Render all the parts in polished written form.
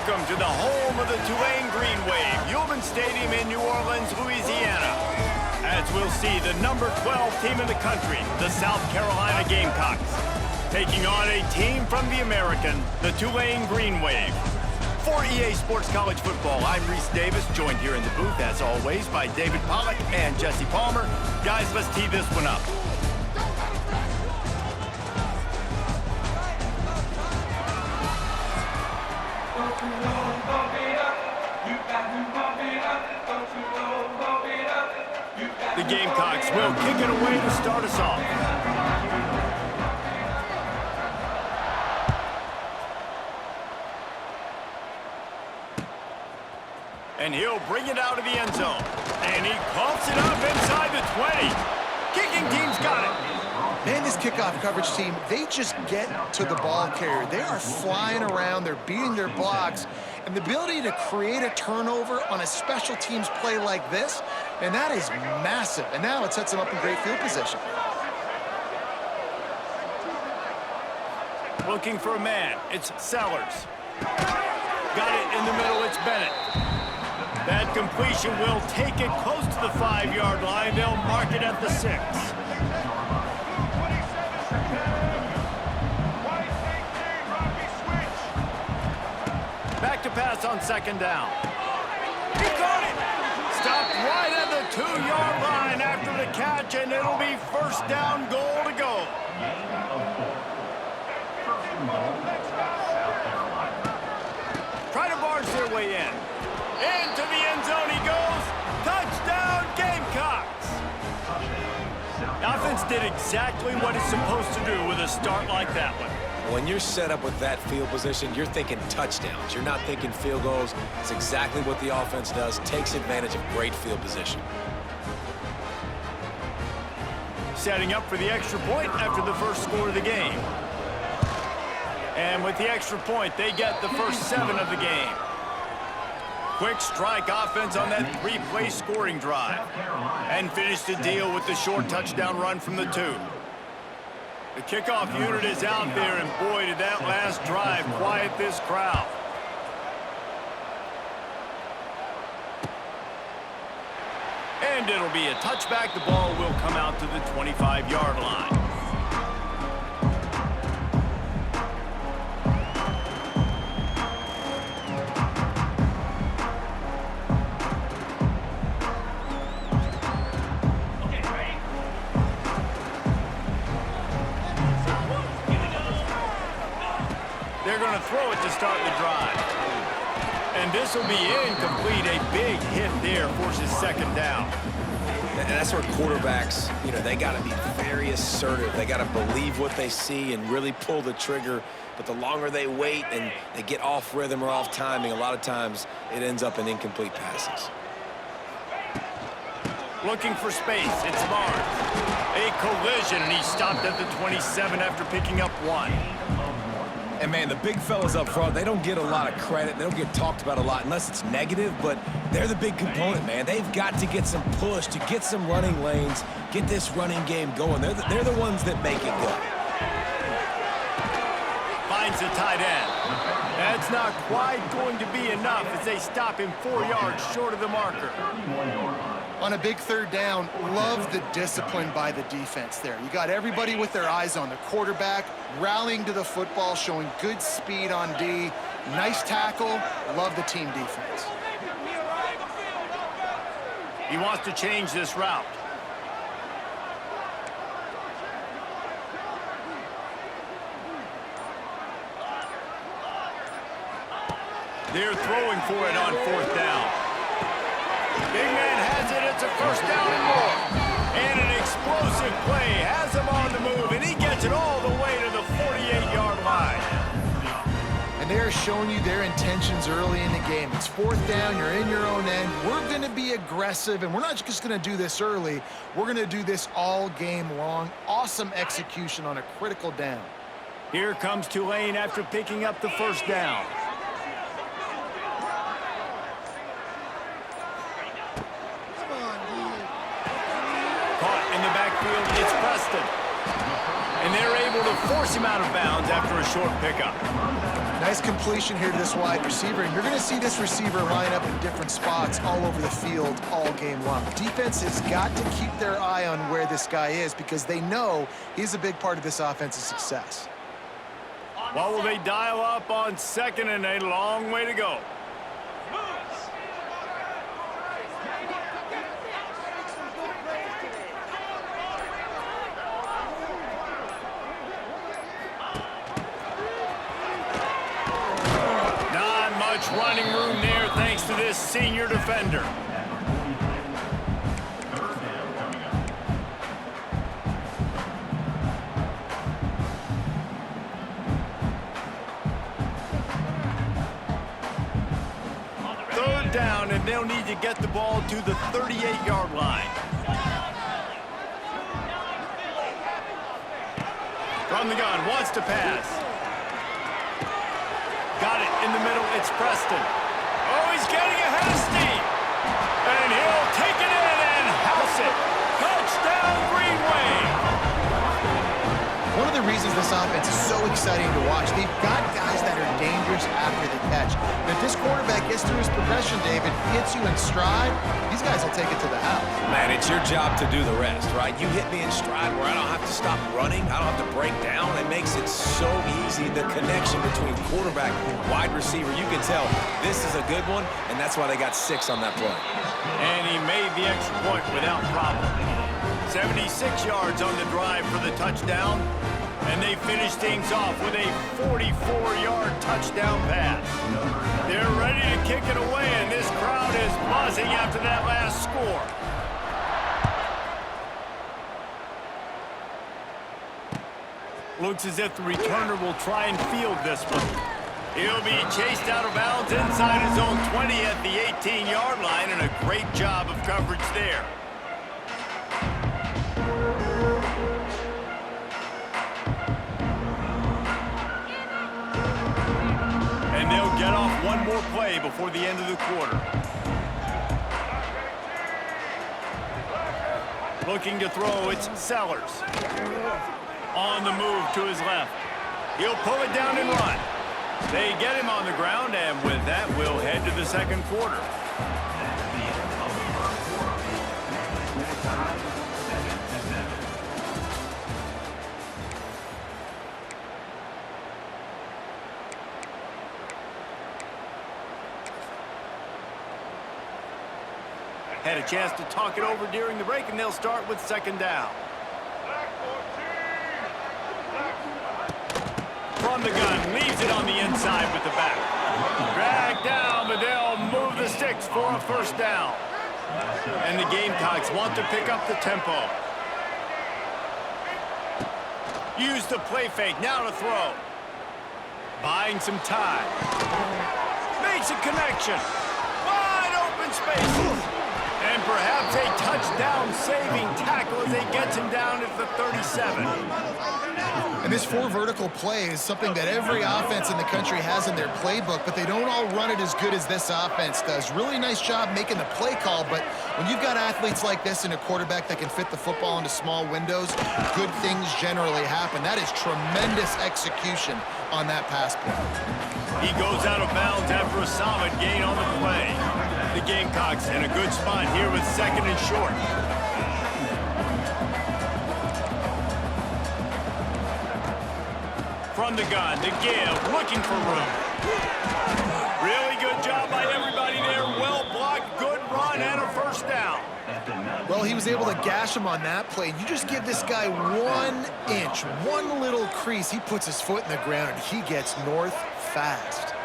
Welcome to the home of the Tulane Green Wave, Yulman Stadium in New Orleans, Louisiana. As we'll see the number 12 team in the country, the South Carolina Gamecocks, taking on a team from the American, the Tulane Green Wave. For EA Sports College Football, I'm Reese Davis, joined here in the booth, as always, by David Pollack and Jesse Palmer. Guys, let's tee this one up. The Gamecocks will kick it away to start us off. And he'll bring it out of the end zone. And he coughs it up inside the 20. Kicking team's got it. Man, this kickoff coverage team, they just get to the ball carrier. They are flying around, they're beating their blocks, and the ability to create a turnover on a special teams play like this, and that is massive. And now it sets them up in great field position. Looking for a man, it's Sellers. Got it in the middle, it's Bennett. That completion will take it close to the 5-yard line. They'll mark it at the 6. Back to pass on second down. He caught it! Stopped right at the 2-yard line after the catch, and it'll be first down, goal to go. Try to barge their way in. Into the end zone he goes. Touchdown, Gamecocks! The offense did exactly what it's supposed to do with a start like that one. When you're set up with that field position, you're thinking touchdowns. You're not thinking field goals. It's exactly what the offense does. Takes advantage of great field position. Setting up for the extra point after the first score of the game. And with the extra point, they get the first 7 of the game. Quick strike offense on that 3-play scoring drive. And finish the deal with the short touchdown run from the 2. The kickoff unit is out there, and boy, did that last drive quiet this crowd. And it'll be a touchback. The ball will come out to the 25-yard line. They're going to throw it to start the drive. And this will be incomplete. A big hit there forces second down. And that's where quarterbacks, they got to be very assertive. They got to believe what they see and really pull the trigger. But the longer they wait and they get off rhythm or off timing, a lot of times it ends up in incomplete passes. Looking for space. It's Barnes. A collision, and he stopped at the 27 after picking up 1. And, man, the big fellas up front, they don't get a lot of credit. They don't get talked about a lot unless it's negative, but they're the big component, man. They've got to get some push, to get some running lanes, get this running game going. They're the ones that make it go. Finds the tight end. That's not quite going to be enough as they stop him 4 yards short of the marker. On a big third down, love the discipline by the defense there. You got everybody with their eyes on the quarterback, rallying to the football, showing good speed on D. Nice tackle. Love the team defense. He wants to change this route. They're throwing for it on 4th down. Big man has it. It's a first down and more. And an explosive play has him on the move, and he gets it all the way to the 48-yard line. And they're showing you their intentions early in the game. It's 4th down. You're in your own end. We're going to be aggressive, and we're not just going to do this early. We're going to do this all game long. Awesome execution on a critical down. Here comes Tulane after picking up the first down. Caught in the backfield, it's Preston. And they're able to will force him out of bounds after a short pickup. Nice completion here to this wide receiver, and you're going to see this receiver line up in different spots all over the field all game long. Defense has got to keep their eye on where this guy is because they know he's a big part of this offense's success. What will they dial up on 2nd and a long way to go? Not much running room there thanks to this senior defender. Down, and they'll need to get the ball to the 38-yard line. From the gun, wants to pass. Got it in the middle, it's Preston. Oh, he's getting ahead of steam. And he'll take it in and house it. Touchdown, Green Wave. One of the reasons this offense is so exciting to watch, they've got guys that are dangerous after the catch. But if this quarterback gets through his progression, David, hits you in stride, these guys will take it to the house. Man, it's your job to do the rest, right? You hit me in stride where I don't have to stop running. I don't have to break down. It makes it so easy. The connection between quarterback and wide receiver, you can tell this is a good one, and that's why they got 6 on that play. And he made the extra point without problem. 76 yards on the drive for the touchdown. And they finish things off with a 44-yard touchdown pass. They're ready to kick it away, and this crowd is buzzing after that last score. Looks as if the returner will try and field this one. He'll be chased out of bounds inside his own 20 at the 18-yard line, and a great job of coverage there. And they'll get off one more play before the end of the quarter. Looking to throw, it's Sellers. On the move to his left. He'll pull it down and run. They get him on the ground, and with that, we'll head to the second quarter. Had a chance to talk it over during the break, and they'll start with 2nd down. From the gun, leaves it on the inside with the back. Dragged down, but they'll move the sticks for a 1st down. And the Gamecocks want to pick up the tempo. Use the play fake, now to throw. Buying some time. Makes a connection. Wide open spaces. And perhaps a touchdown-saving tackle as they get him down at the 37. And this 4 vertical play is something that every offense in the country has in their playbook, but they don't all run it as good as this offense does. Really nice job making the play call, but when you've got athletes like this and a quarterback that can fit the football into small windows, good things generally happen. That is tremendous execution on that pass play. He goes out of bounds after a solid gain on the play. The Gamecocks in a good spot here with 2nd and short. From the gun, the give, looking for room. Really good job by everybody there. Well blocked, good run, and a 1st down. Well, he was able to gash him on that play. You just give this guy 1 inch, one little crease, he puts his foot in the ground, and he gets north fast.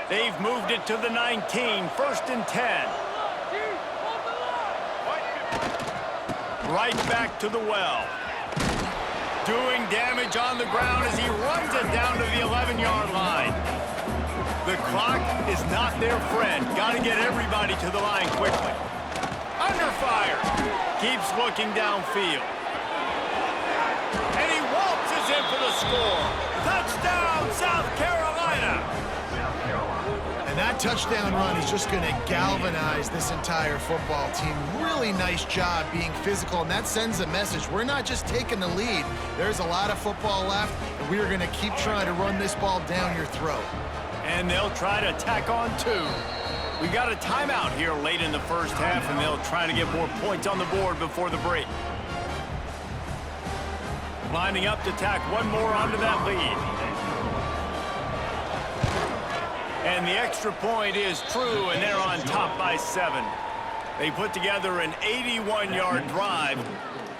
They've moved it to the 19, 1st and 10. Right back to the well. Doing damage on the ground as he runs it down to the 11-yard line. The clock is not their friend. Got to get everybody to the line quickly. Under fire. Keeps looking downfield. And he waltzes in for the score. Touchdown, South Carolina. And that touchdown run is just going to galvanize this entire football team. Really nice job being physical, and that sends a message. We're not just taking the lead. There's a lot of football left, and we are going to keep trying to run this ball down your throat. And they'll try to tack on two. We got a timeout here late in the first half, and they'll try to get more points on the board before the break. Lining up to tack one more onto that lead. And the extra point is true, and they're on top by 7. They put together an 81-yard drive,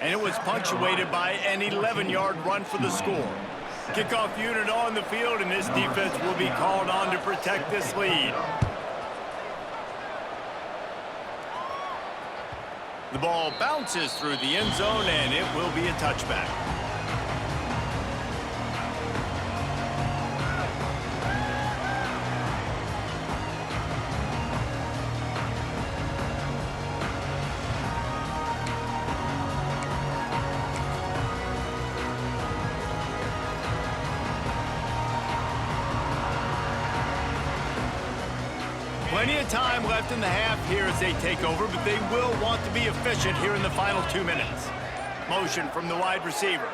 and it was punctuated by an 11-yard run for the score. Kickoff unit on the field, and this defense will be called on to protect this lead. The ball bounces through the end zone, and it will be a touchback. Plenty of time left in the half here as they take over, but they will want to be efficient here in the final 2 minutes. Motion from the wide receiver.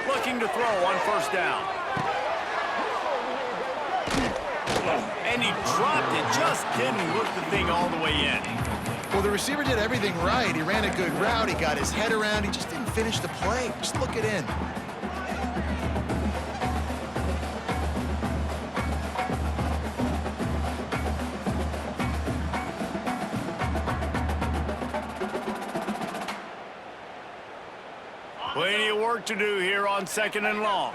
Looking to throw on first down. And he dropped it, just didn't look the thing all the way in. Well, the receiver did everything right. He ran a good route. He got his head around. He just didn't finish the play. Just look it in. Plenty of work to do here on 2nd and long.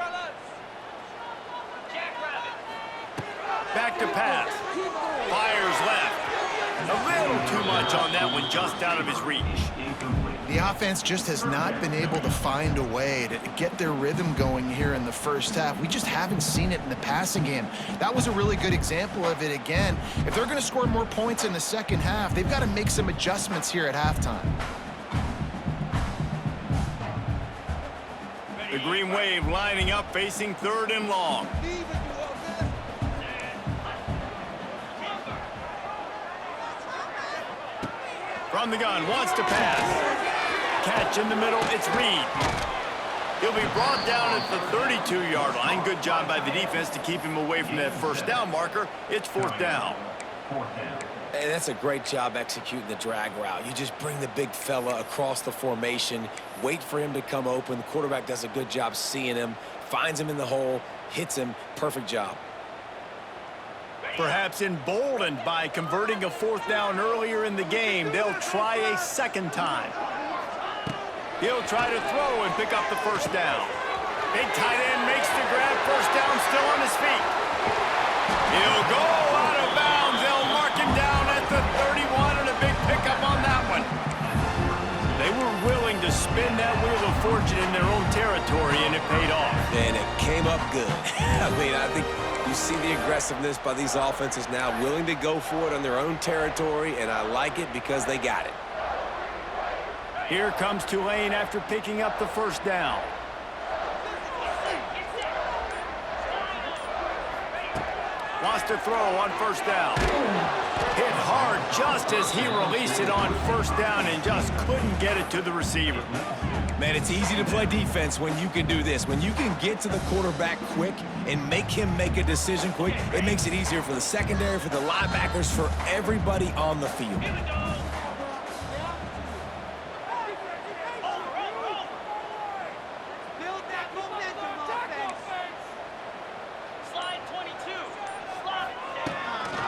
Back to pass. Fires left. A little too much on that one, just out of his reach. The offense just has not been able to find a way to get their rhythm going here in the first half. We just haven't seen it in the passing game. That was a really good example of it again. If they're going to score more points in the second half, they've got to make some adjustments here at halftime. The Green Wave lining up, facing 3rd and long. From the gun, wants to pass. Catch in the middle, it's Reed. He'll be brought down at the 32-yard line. Good job by the defense to keep him away from that first down marker. It's 4th down. And that's a great job executing the drag route. You just bring the big fella across the formation, wait for him to come open. The quarterback does a good job seeing him, finds him in the hole, hits him. Perfect job. Perhaps emboldened by converting a 4th down earlier in the game, they'll try a second time. He'll try to throw and pick up the first down. Big tight end makes the grab, first down, still on his feet. He'll go out of bounds. They'll mark him down at the 31, and a big pickup on that one. They were willing to spin that wheel of fortune in their own territory, and it paid off. And it came up good. I mean, I think you see the aggressiveness by these offenses now, willing to go for it on their own territory, and I like it because they got it. Here comes Tulane after picking up the first down. Wants to throw on first down. Hit hard just as he released it on first down and just couldn't get it to the receiver. Man, it's easy to play defense when you can do this. When you can get to the quarterback quick and make him make a decision quick, it makes it easier for the secondary, for the linebackers, for everybody on the field.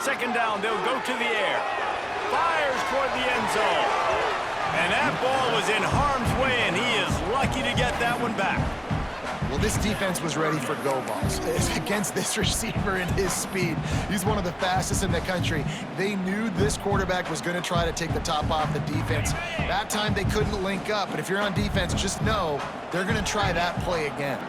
Second down, they'll go to the air. Fires toward the end zone. And that ball was in harm's way, and he is lucky to get that one back. Well, this defense was ready for go balls. Against this receiver and his speed, he's one of the fastest in the country. They knew this quarterback was going to try to take the top off the defense. That time they couldn't link up, but if you're on defense, just know they're going to try that play again.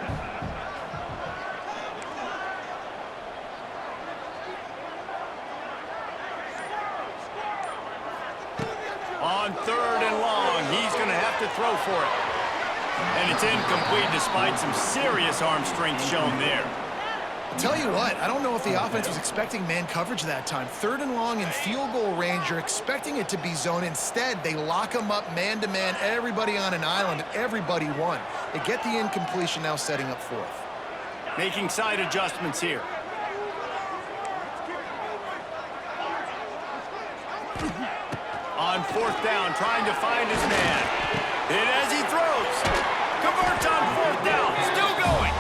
On 3rd and long, he's going to have to throw for it. And it's incomplete despite some serious arm strength shown there. Tell you what, I don't know if the offense was expecting man coverage that time. 3rd and long in field goal range, you're expecting it to be zone. Instead, they lock them up man-to-man, everybody on an island, and everybody won. They get the incompletion, now setting up 4th. Making side adjustments here. On 4th down, trying to find his man. Hit as he throws. Converts on 4th down, still going.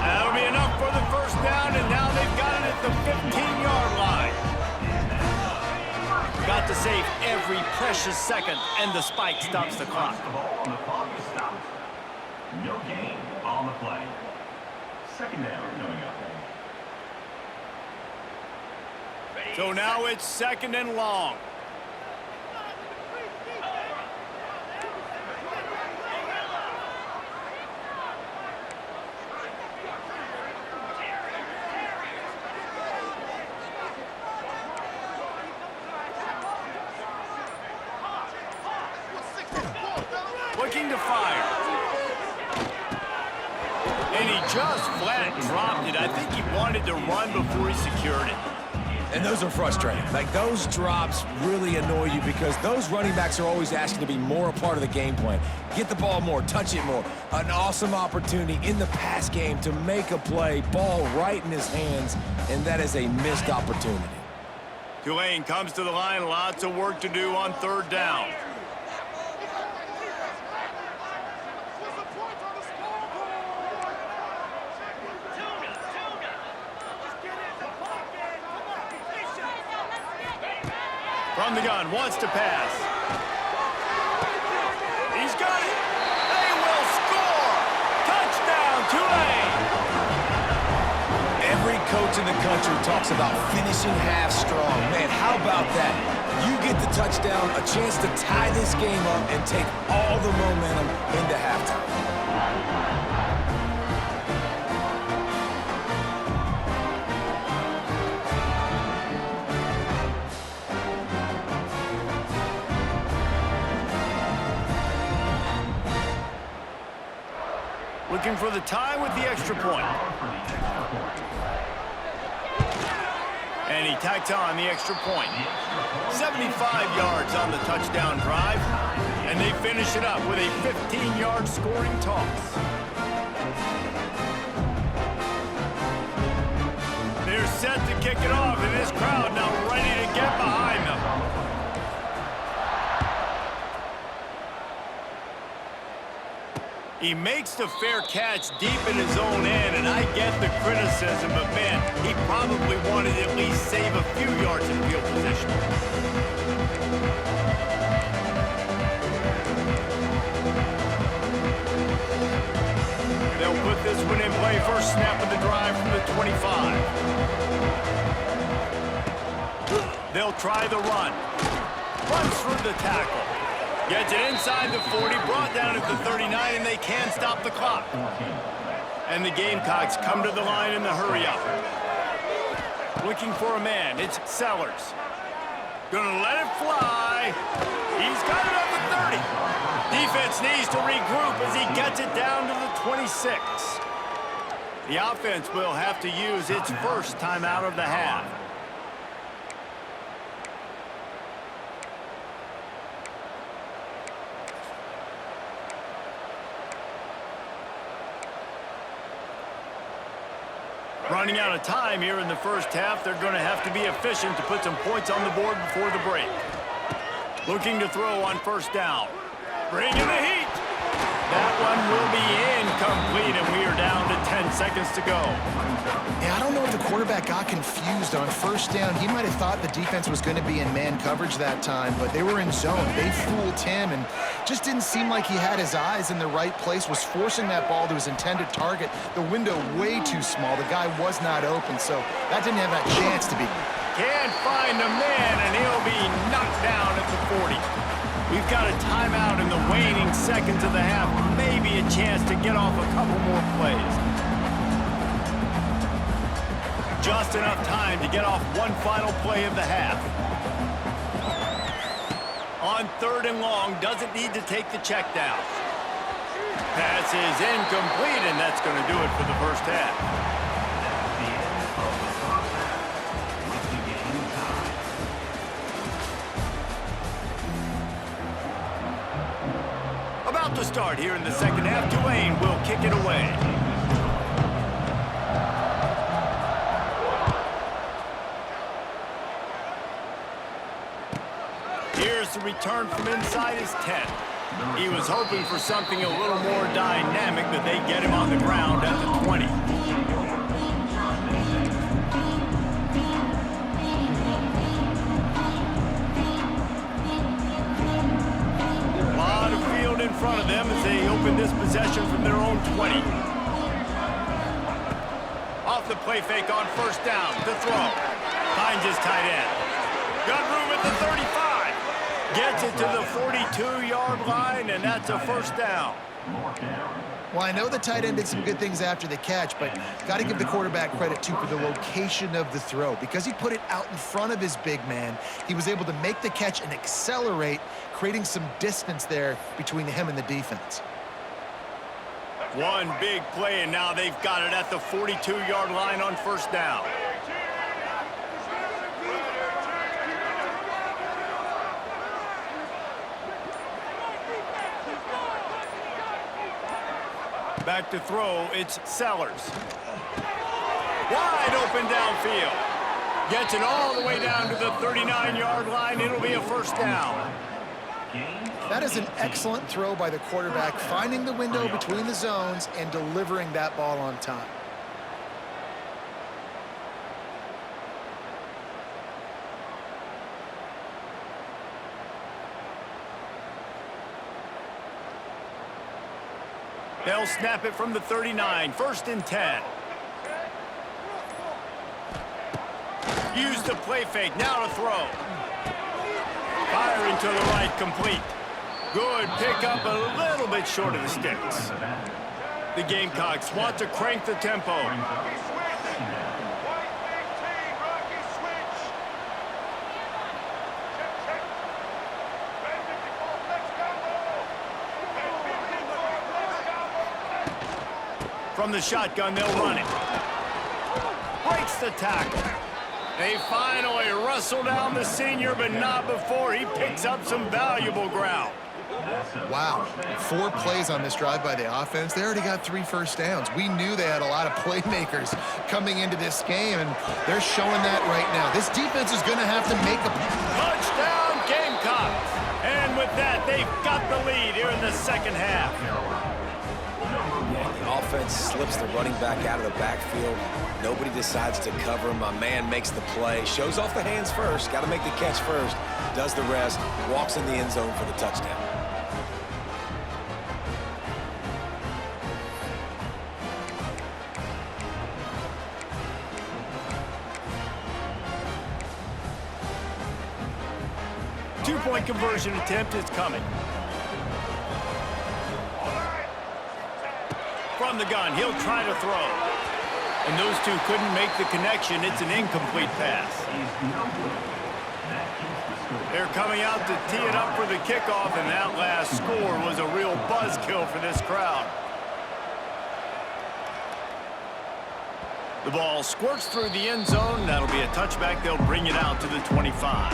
That'll be enough for the 1st down, and now they've got it at the 15-yard line. Got to save every precious second, and the spike stops the clock. The clock is stopped. No gain on the play. 2nd down coming up. So now it's 2nd and long. Looking to fire. And he just flat dropped it. I think he wanted to run before he secured it. And those are frustrating. Like, those drops really annoy you because those running backs are always asking to be more a part of the game plan. Get the ball more, touch it more. An awesome opportunity in the pass game to make a play, ball right in his hands, and that is a missed opportunity. Tulane comes to the line, lots of work to do on 3rd down. From the gun, wants to pass. He's got it. They will score. Touchdown, Tulane. Every coach in the country talks about finishing half strong. Man, how about that? You get the touchdown, a chance to tie this game up and take all the momentum into halftime. Looking for the tie with the extra point. And he tacked on the extra point. 75 yards on the touchdown drive. And they finish it up with a 15-yard scoring toss. They're set to kick it off, and this crowd now ready to get behind them. He makes the fair catch deep in his own end, and I get the criticism, but man, he probably wanted to at least save a few yards in field position. They'll put this one in play, first snap of the drive from the 25. They'll try the run. Runs through the tackle. Gets it inside the 40, brought down at the 39, and they can stop the clock. And the Gamecocks come to the line in the hurry-up. Looking for a man, it's Sellers. Gonna let it fly. He's got it at the 30. Defense needs to regroup as he gets it down to the 26. The offense will have to use its first timeout of the half. Running out of time here in the first half, they're going to have to be efficient to put some points on the board before the break. Looking to throw on 1st down. Bringing the heat. That one will be incomplete, and we are down to 10 seconds to go. Yeah, I don't know if the quarterback got confused on 1st down. He might have thought the defense was going to be in man coverage that time, but they were in zone. They fooled him and just didn't seem like he had his eyes in the right place, was forcing that ball to his intended target. The window way too small. The guy was not open, so that didn't have that chance to be. Can't find a man, and he'll be knocked down at the 40. We've got a timeout in the waning seconds of the half. Maybe a chance to get off a couple more plays. Just enough time to get off one final play of the half. On On 3rd and long, doesn't need to take the check down. Pass is incomplete, and that's going to do it for the first half. The end of the first half. With the game tied. About to start here in the second half, Tulane will kick it away. Here's the return from inside his 10. He was hoping for something a little more dynamic, but they get him on the ground at the 20. A lot of field in front of them as they open this possession from their own 20. Off the play fake on 1st down to throw. Finds his tight end. Got room at the 35. Gets it to the 42-yard line, and that's a 1st down. Well, I know the tight end did some good things after the catch, but got to give the quarterback credit, too, for the location of the throw. Because he put it out in front of his big man, he was able to make the catch and accelerate, creating some distance there between him and the defense. One big play, and now they've got it at the 42-yard line on 1st down. Back to throw, it's Sellers. Wide open downfield. Gets it all the way down to the 39-yard line. It'll be a 1st down. That is an excellent throw by the quarterback, finding the window between the zones and delivering that ball on time. They'll snap it from the 39, 1st and 10. Use the play fake, now to throw. Firing to the right, complete. Good pickup, a little bit short of the sticks. The Gamecocks want to crank the tempo. From the shotgun, they'll run it. Breaks the tackle. They finally wrestle down the senior, but not before he picks up some valuable ground. Wow, 4 plays on this drive by the offense. They already got 3 first downs. We knew they had a lot of playmakers coming into this game, and they're showing that right now. This defense is going to have to make a... Touchdown, Gamecocks! And with that, they've got the lead here in the second half. The offense slips the running back out of the backfield. Nobody decides to cover him. My man makes the play. Shows off the hands first. Got to make the catch first. Does the rest. Walks in the end zone for the touchdown. Two-point conversion attempt is coming. From the gun, he'll try to throw. And those two couldn't make the connection. It's an incomplete pass. They're coming out to tee it up for the kickoff, and that last score was a real buzzkill for this crowd. The ball squirts through the end zone. That'll be a touchback. They'll bring it out to the 25.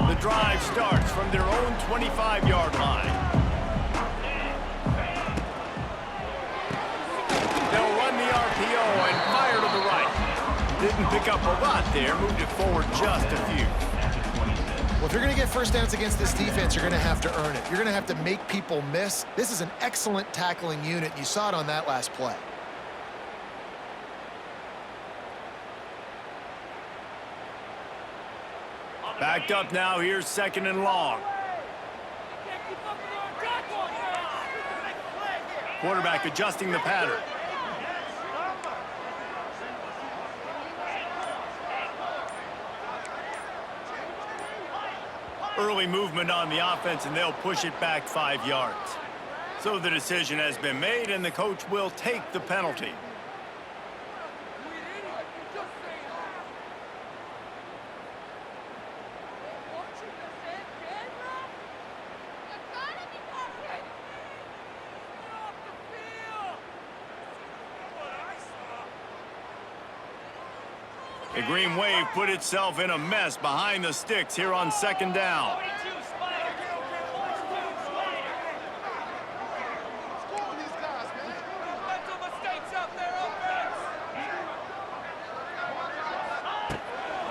The drive starts from their own 25-yard line. They'll run the RPO and fire to the right. Didn't pick up a lot there, moved it forward just a few. Well, if you're going to get first downs against this defense, you're going to have to earn it. You're going to have to make people miss. This is an excellent tackling unit. You saw it on that last play. Backed up now, here's 2nd and long. Quarterback adjusting the pattern. Early movement on the offense, and they'll push it back 5 yards. So the decision has been made, and the coach will take the penalty. The Green Wave put itself in a mess behind the sticks here on second down.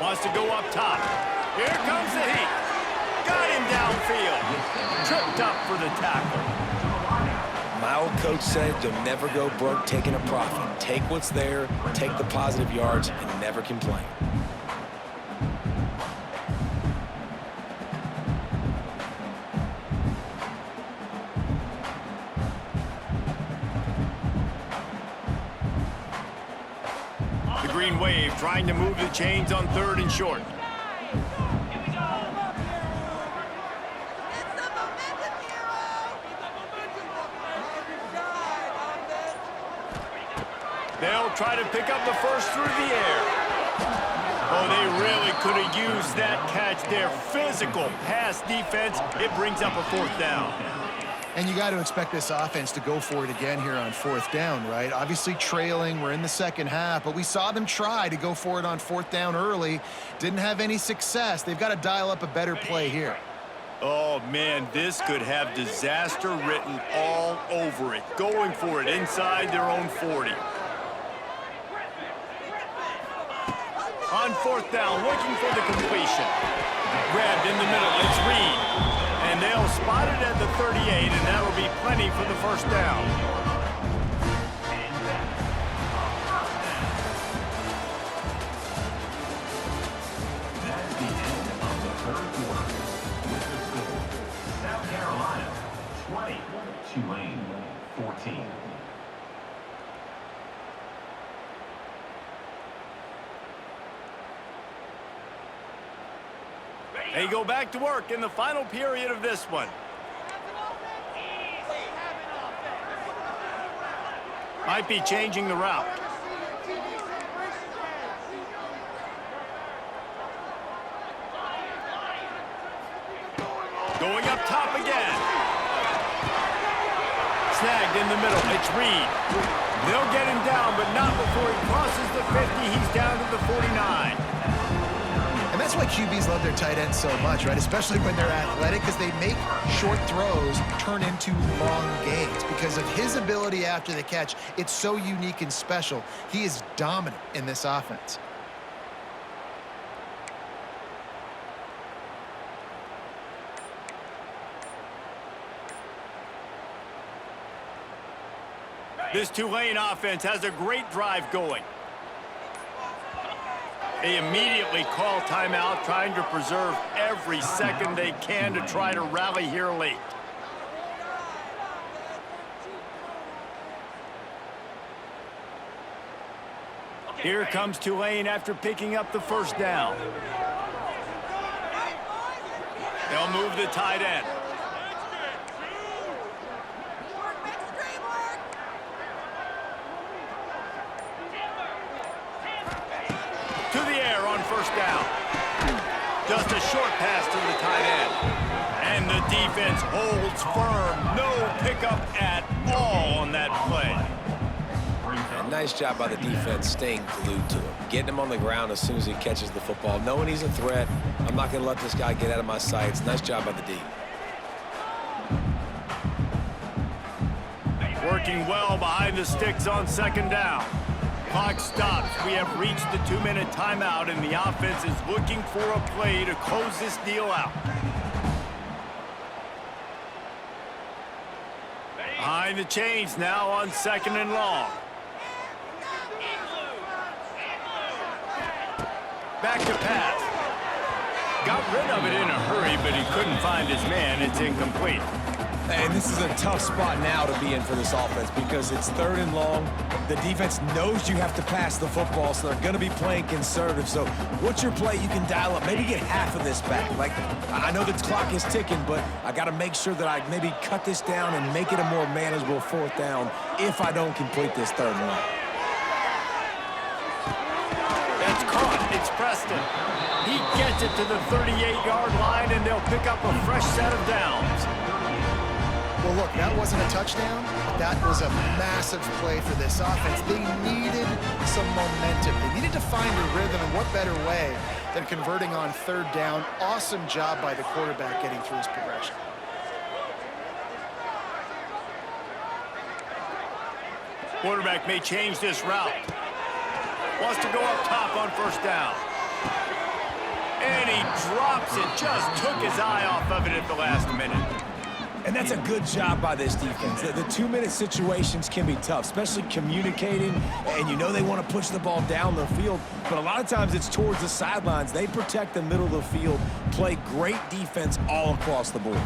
Wants to go up top. Here comes the heat. Got him downfield. Tripped up for the tackle. My old coach said you'll never go broke taking a profit. Take what's there, take the positive yards, and never complain. The Green Wave trying to move the chains on 3rd and short. They'll try to pick up the first through the air. Oh, they really could have used that catch there. Physical pass defense. It brings up a 4th down. And you got to expect this offense to go for it again here on 4th down, right? Obviously trailing, we're in the second half, but we saw them try to go for it on 4th down early. Didn't have any success. They've got to dial up a better play here. Oh, man, this could have disaster written all over it. Going for it inside their own 40. On 4th down, looking for the completion. Grabbed in the middle, it's Reed. And they'll spot it at the 38, and that'll be plenty for the 1st down. That's the end of the 3rd quarter. With the score, South Carolina 20, Tulane 14. They go back to work in the final period of this one. Might be changing the route. Going up top again. Snagged in the middle. It's Reed. They'll get him down, but not before he crosses the 50. He's down to the 49. And that's why QBs love their tight ends so much, right? Especially when they're athletic, because they make short throws turn into long gains. Because of his ability after the catch, it's so unique and special. He is dominant in this offense. This Tulane offense has a great drive going. They immediately call timeout, trying to preserve every second they can to try to rally here late. Here comes Tulane after picking up the 1st down. They'll move the tight end. To the air on 1st down. Just a short pass to the tight end. And the defense holds firm. No pickup at all on that play. And nice job by the defense staying glued to him. Getting him on the ground as soon as he catches the football. Knowing he's a threat. I'm not going to let this guy get out of my sights. Nice job by the D. Working well behind the sticks on 2nd down. Clock stops. We have reached the 2-minute timeout, and the offense is looking for a play to close this deal out. Behind the chains now on 2nd and long. Back to pass. Got rid of it in a hurry, but he couldn't find his man. It's incomplete. And this is a tough spot now to be in for this offense because it's 3rd and long. The defense knows you have to pass the football, so they're going to be playing conservative. So what's your play you can dial up? Maybe get half of this back. Like, I know the clock is ticking, but I got to make sure that I maybe cut this down and make it a more manageable 4th down if I don't complete this 3rd and long. That's caught. It's Preston. He gets it to the 38-yard line, and they'll pick up a fresh set of downs. Well, look, that wasn't a touchdown. That was a massive play for this offense. They needed some momentum. They needed to find a rhythm, and what better way than converting on third down. Awesome job by the quarterback getting through his progression. Quarterback may change this route. Wants to go up top on first down. And he drops it. Just took his eye off of it at the last minute. And that's a good job by this defense. The 2-minute situations can be tough, especially communicating, and you know they want to push the ball down the field, but a lot of times it's towards the sidelines. They protect the middle of the field, play great defense all across the board.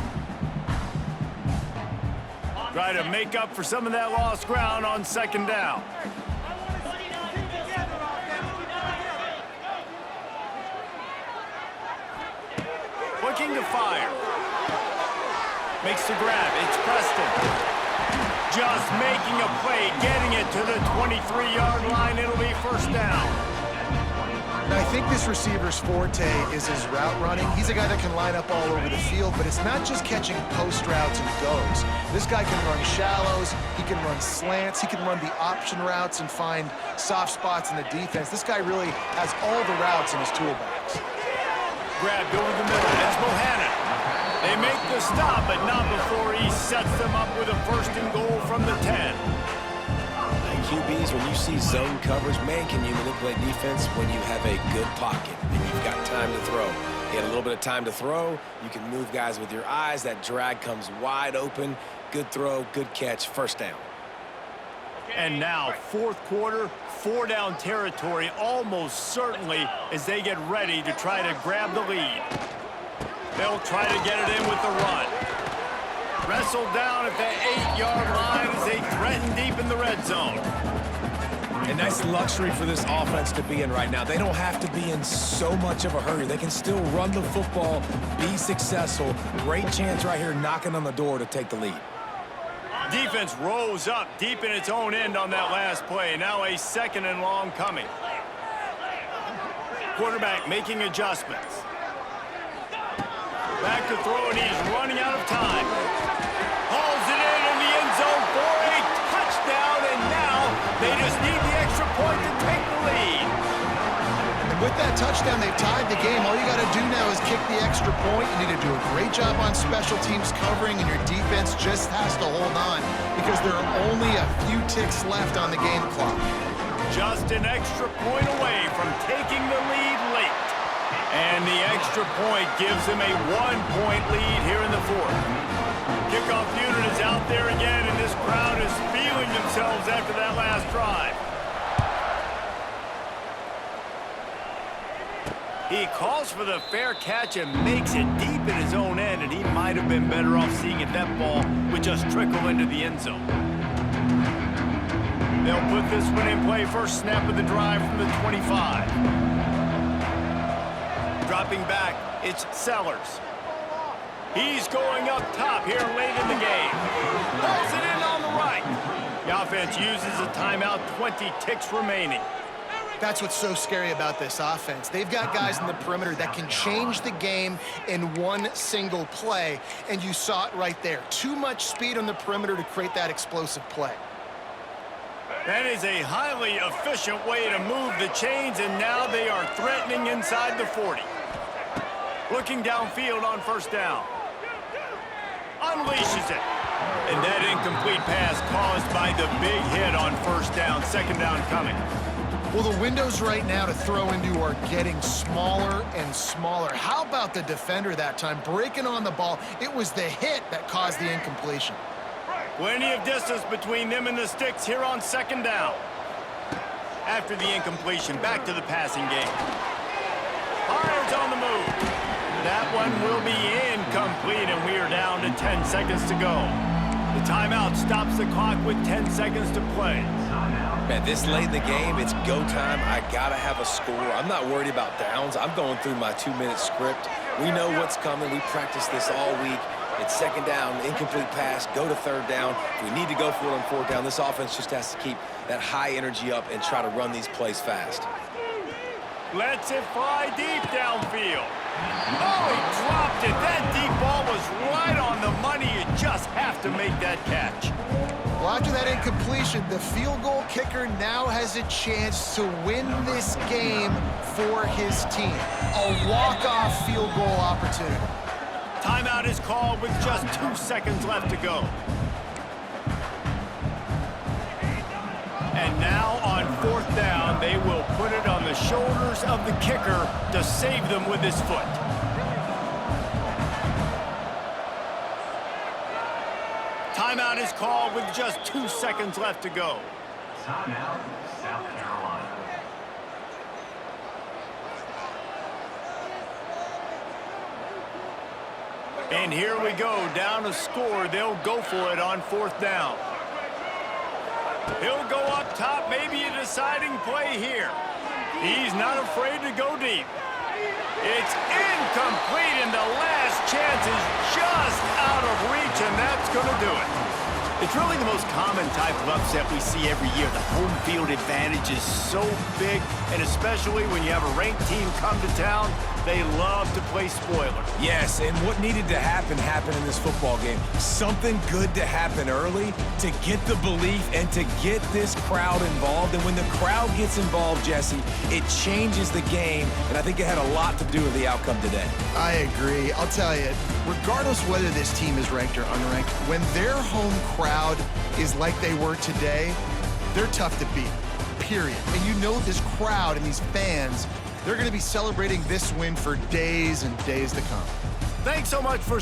Try to make up for some of that lost ground on second down. Looking to fire. Makes the grab. It's Preston. Just making a play, getting it to the 23-yard line. It'll be first down. Now, I think this receiver's forte is his route running. He's a guy that can line up all over the field, but it's not just catching post routes and goes. This guy can run shallows, he can run slants, he can run the option routes and find soft spots in the defense. This guy really has all the routes in his toolbox. Grabbed over the middle. That's Bohannon. They make the stop, but not before he sets them up with a first and goal from the 10. QBs, when you see zone coverage, man, can you manipulate defense when you have a good pocket and you've got time to throw. You had a little bit of time to throw. You can move guys with your eyes. That drag comes wide open. Good throw, good catch, first down. And now, fourth quarter, 4-down territory almost certainly as they get ready to try to grab the lead. They'll try to get it in with the run. Wrestled down at the 8-yard line as they threaten deep in the red zone. A nice luxury for this offense to be in right now. They don't have to be in so much of a hurry. They can still run the football, be successful. Great chance right here knocking on the door to take the lead. Defense rose up deep in its own end on that last play. Now a second and long coming. Quarterback making adjustments. Back to throw, and he's running out of time. Hauls it in the end zone for a touchdown, and now they just need the extra point to take the lead. And with that touchdown, they've tied the game. All you got to do now is kick the extra point. You need to do a great job on special teams covering, and your defense just has to hold on because there are only a few ticks left on the game clock. Just an extra point away from taking the lead late. And the extra point gives them a 1-point lead here in the fourth. Kickoff unit is out there again, and this crowd is feeling themselves after that last drive. He calls for the fair catch and makes it deep in his own end, and he might have been better off seeing if that ball would just trickle into the end zone. They'll put this one in play first snap of the drive from the 25. Dropping back, it's Sellers. He's going up top here late in the game. Pulls it in on the right. The offense uses a timeout, 20 ticks remaining. That's what's so scary about this offense. They've got guys in the perimeter that can change the game in one single play, and you saw it right there. Too much speed on the perimeter to create that explosive play. That is a highly efficient way to move the chains, and now they are threatening inside the 40. Looking downfield on first down. Unleashes it. And that incomplete pass caused by the big hit on first down. Second down coming. Well, the windows right now to throw into are getting smaller and smaller. How about the defender that time breaking on the ball? It was the hit that caused the incompletion. Plenty of distance between them and the sticks here on second down. After the incompletion, back to the passing game. Hines on the move. That one will be incomplete, and we are down to 10 seconds to go. The timeout stops the clock with 10 seconds to play. Man, this late in the game, it's go time. I got to have a score. I'm not worried about downs. I'm going through my 2-minute script. We know what's coming. We practiced this all week. It's second down, incomplete pass, go to third down. If we need to go for it on fourth down, this offense just has to keep that high energy up and try to run these plays fast. Lets it fly deep downfield. Oh, he dropped it. That deep ball was right on the money. You just have to make that catch. Well, after that incompletion, the field goal kicker now has a chance to win this game for his team. A walk-off field goal opportunity. Timeout is called with just 2 seconds left to go. And now on 4th down, they will put it on the shoulders of the kicker to save them with his foot. Timeout is called with just 2 seconds left to go. Timeout, South Carolina. And here we go, down a score. They'll go for it on 4th down. He'll go up top, maybe a deciding play here. He's not afraid to go deep. It's incomplete, and the last chance is just out of reach, and that's going to do it. It's really the most common type of upset we see every year. The home field advantage is so big, and especially when you have a ranked team come to town, they love to play spoiler. Yes, and what needed to happen happened in this football game. Something good to happen early to get the belief and to get this crowd involved. And when the crowd gets involved, Jesse, it changes the game, and I think it had a lot to do with the outcome today. I agree. I'll tell you, regardless whether this team is ranked or unranked, when their home crowd is like they were today, they're tough to beat, period. And you know this crowd and these fans, they're going to be celebrating this win for days and days to come. Thanks so much for